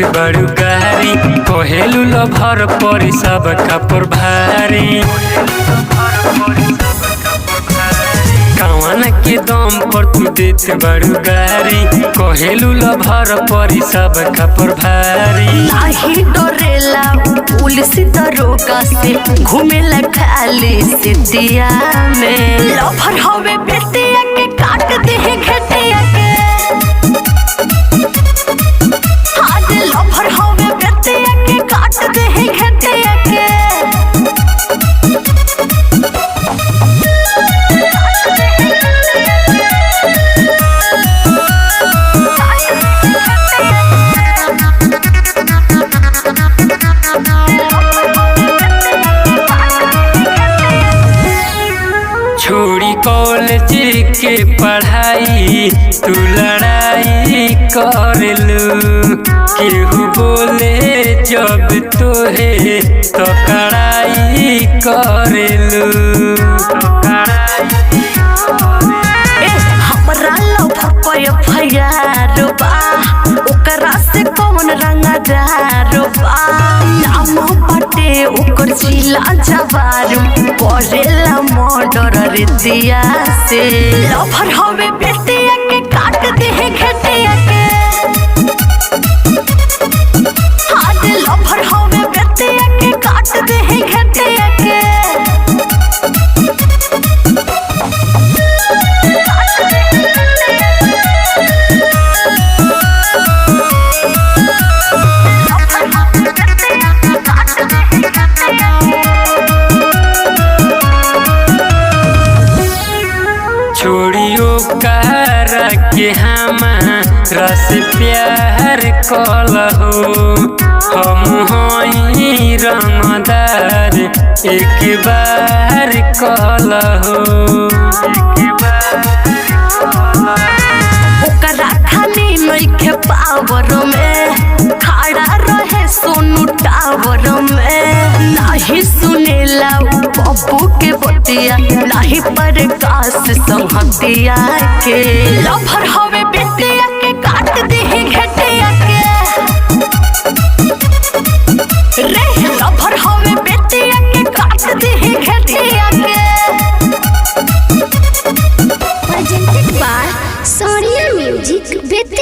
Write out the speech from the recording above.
देत बड़ू गारी कहेलू लभर परी सब कपर भारी कवन के दम पर तू देत बड़ू गारी कहेलू लभर परी सब कपर भारी नाही डरेला पुलिस दरोगा से घूमेला खाली सिटिया में लभर हवे बेटिया के काट दे घेटिया के आज लभर हवे बेटिया के काट दे घेटिया के छोड़ी कॉलेज के पढ़ाई तू लड़ाई करलू केहू बोले जब तोहे तो कड़ाई करलू हमरा लभर पे फयार बा ओकरा से कौन रंगदार बा नाम बाटे ओकर जिला जवार करेला मर्डर रितिया से लभर हवे बेटिया के काट दे घेटिया के आज लभर हवे बेटिया के काट दे घेटिया के छोड़ियो करा के हमारा से प्यार कलहो हम हई रंगदार एक बार कलहो ओकरा खाली नइखे पावर में खड़ा रहे सोनू टावर में नाही सुनेला पप्पू के बतिया नाही प्रकाश संहतिया के लभर हवे बेटिया के काट दे घेटिया के रे लभर हवे बेटिया के काट दे घेटिया के presented by Sonia Music with